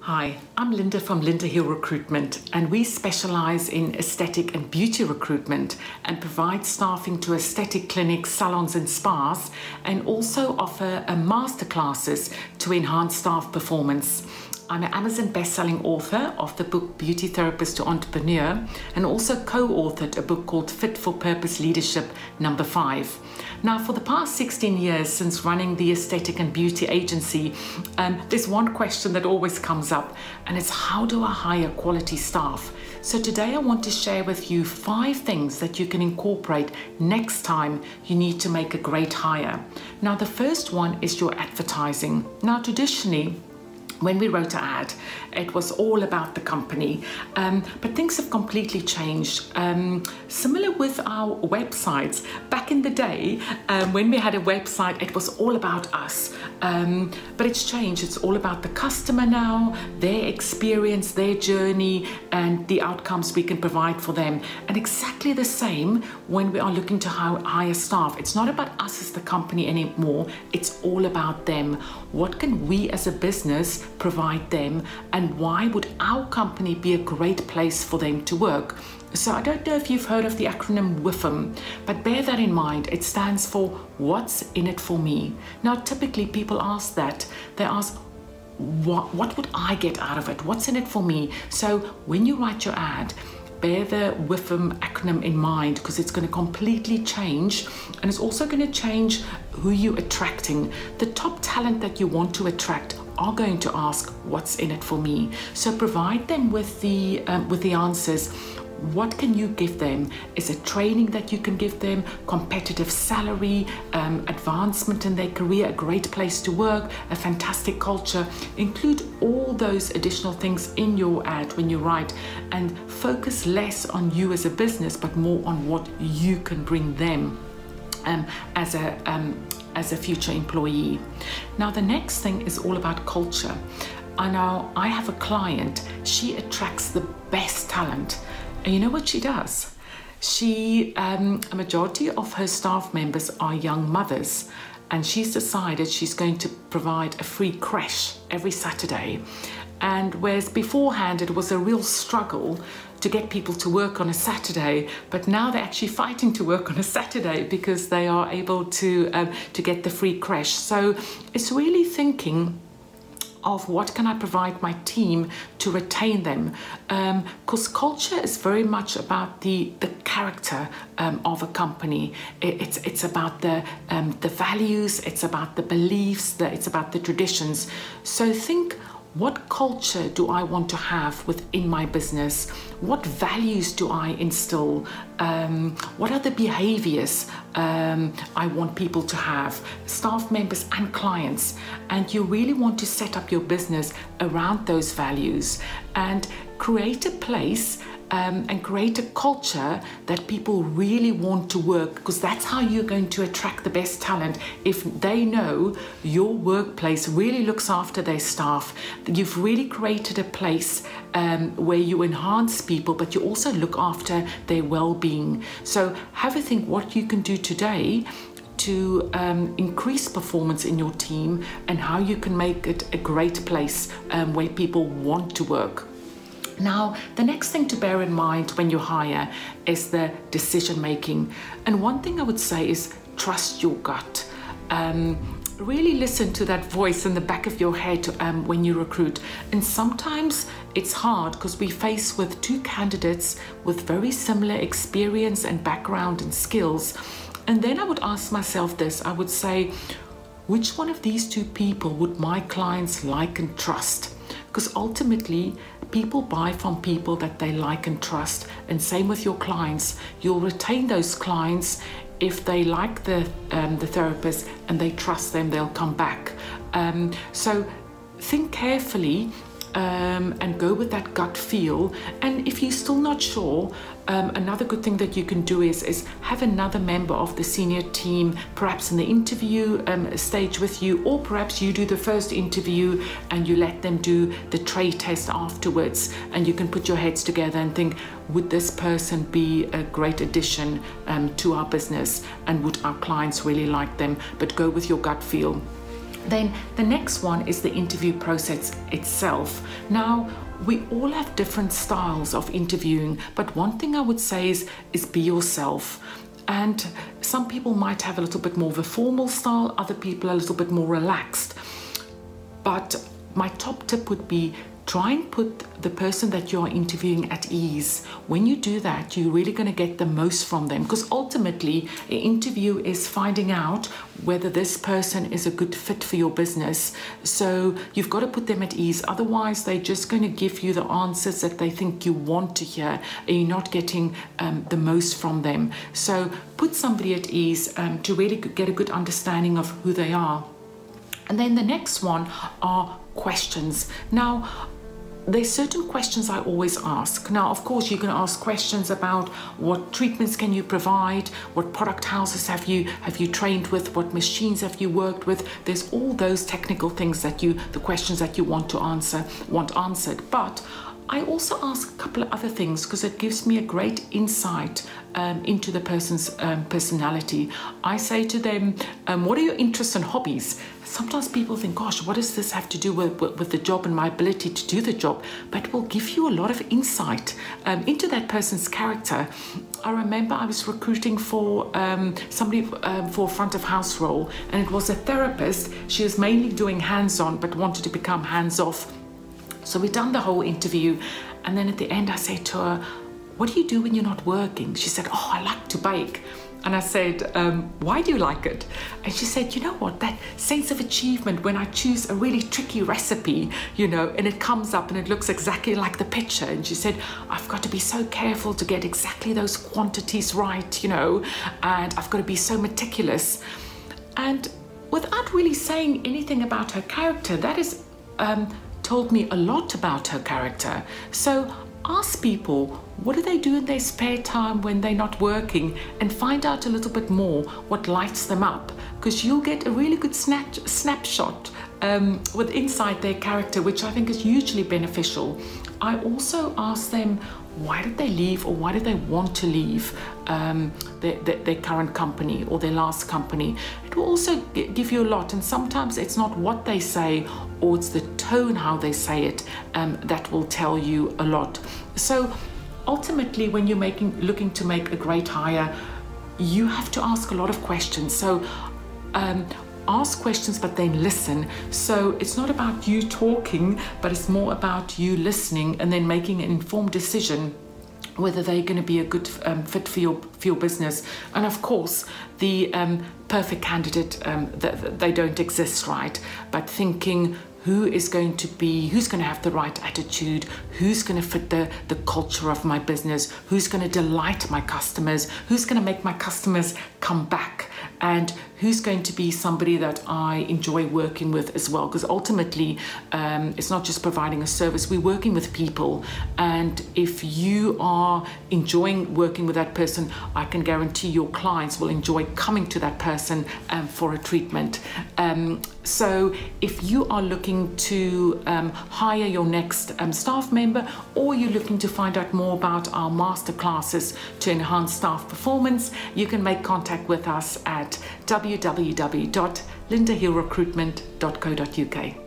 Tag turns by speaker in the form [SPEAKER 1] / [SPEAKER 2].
[SPEAKER 1] Hi, I'm Linda from Linda Hill Recruitment, and we specialise in aesthetic and beauty recruitment and provide staffing to aesthetic clinics, salons and spas, and also offer masterclasses to enhance staff performance. I'm an Amazon best-selling author of the book Beauty Therapist to Entrepreneur, and also co-authored a book called Fit for Purpose Leadership No. 5. Now, for the past 16 years since running the aesthetic and beauty agency, there's one question that always comes up, and it's how do I hire quality staff? So today I want to share with you 5 things that you can incorporate next time you need to make a great hire. Now, the first one is your advertising. Now, traditionally, when we wrote an ad, it was all about the company, but things have completely changed. Similar with our websites. Back in the day, when we had a website, it was all about us, but it's changed. It's all about the customer now, their experience, their journey, and the outcomes we can provide for them. And exactly the same when we are looking to hire staff. It's not about us as the company anymore. It's all about them. What can we as a business provide them, and why would our company be a great place for them to work? So I don't know if you've heard of the acronym WIFM, but bear that in mind. It stands for What's in it for me. Now, typically people ask that. They ask, what would I get out of it? What's in it for me? So when you write your ad, bear the WIFM acronym in mind, because it's going to completely change, and it's also going to change who you're attracting. The top talent that you want to attract are going to ask, what's in it for me? So provide them with the answers. What can you give them? Is it training that you can give them, competitive salary, advancement in their career, a great place to work, a fantastic culture? Include all those additional things in your ad when you write, and focus less on you as a business, but more on what you can bring them as a future employee. Now, the next thing is all about culture. I have a client, she attracts the best talent. And you know what she does? A majority of her staff members are young mothers, and she's decided she's going to provide a free creche every Saturday. And whereas beforehand it was a real struggle to get people to work on a Saturday, but now they're actually fighting to work on a Saturday because they are able to get the free creche. So it's really thinking of what can I provide my team to retain them, because culture is very much about the character of a company. It's about the values, it's about the beliefs, it's about the traditions. So think, what culture do I want to have within my business? What values do I instill? What are the behaviors I want people to have, staff members and clients? And you really want to set up your business around those values and create a place and create a culture that people really want to work, because that's how you're going to attract the best talent. If they know your workplace really looks after their staff, you've really created a place where you enhance people, but you also look after their well-being. So have a think what you can do today to increase performance in your team, and how you can make it a great place where people want to work. Now, the next thing to bear in mind when you hire is the decision making. And one thing I would say is trust your gut. Really listen to that voice in the back of your head when you recruit. And sometimes it's hard because we face with 2 candidates with very similar experience and background and skills. And then I would ask myself this, I would say, which one of these 2 people would my clients like and trust? Because ultimately, people buy from people that they like and trust. And same with your clients. You'll retain those clients if they like the therapist and they trust them, they'll come back. So think carefully and go with that gut feel. And if you're still not sure, another good thing that you can do is have another member of the senior team, perhaps in the interview stage with you, or perhaps you do the first interview and you let them do the trade test afterwards, and you can put your heads together and think, would this person be a great addition to our business, and would our clients really like them? But go with your gut feel. Then the next one is the interview process itself. Now, we all have different styles of interviewing, but one thing I would say is be yourself. And some people might have a little bit more of a formal style, other people a little bit more relaxed. But my top tip would be try and put the person that you're interviewing at ease. When you do that, you're really going to get the most from them, because ultimately an interview is finding out whether this person is a good fit for your business. So you've got to put them at ease. Otherwise, they're just going to give you the answers that they think you want to hear, and you're not getting the most from them. So put somebody at ease to really get a good understanding of who they are. And then the next one are questions. Now, there's certain questions I always ask. Now, of course, you can ask questions about what treatments can you provide, what product houses have you trained with, what machines have you worked with. There's all those technical things the questions that you want answered. But I also ask a couple of other things because it gives me a great insight into the person's personality. I say to them, what are your interests and hobbies? Sometimes people think, gosh, what does this have to do with the job and my ability to do the job? But it will give you a lot of insight into that person's character. I remember I was recruiting for somebody for a front of house role, and it was a therapist. She was mainly doing hands-on but wanted to become hands-off. So we done the whole interview, and then at the end I said to her, what do you do when you're not working? She said, oh, I like to bake. And I said, why do you like it? And she said, you know what, that sense of achievement when I choose a really tricky recipe, you know, and it comes up and it looks exactly like the picture. And she said, I've got to be so careful to get exactly those quantities right, you know, and I've got to be so meticulous. And without really saying anything about her character, that is told me a lot about her character. So ask people, what do they do in their spare time when they're not working, and find out a little bit more what lights them up, because you'll get a really good snapshot with inside their character, which I think is hugely beneficial. I also ask them, why did they leave, or why did they want to leave their current company or their last company? It will also give you a lot, and sometimes it's not what they say, or it's the tone how they say it that will tell you a lot. So ultimately, when you're looking to make a great hire, you have to ask a lot of questions. So ask questions, but then listen. So it's not about you talking, but it's more about you listening and then making an informed decision whether they're going to be a good fit for your business. And of course, the perfect candidate, they don't exist, right? But thinking, who's going to have the right attitude, who's going to fit the culture of my business, who's going to delight my customers, who's going to make my customers come back, and who's going to be somebody that I enjoy working with as well. Because ultimately, it's not just providing a service, we're working with people. And if you are enjoying working with that person, I can guarantee your clients will enjoy coming to that person for a treatment. So if you are looking to hire your next staff member, or you're looking to find out more about our masterclasses to enhance staff performance, you can make contact with us at www.lindahillrecruitment.co.uk.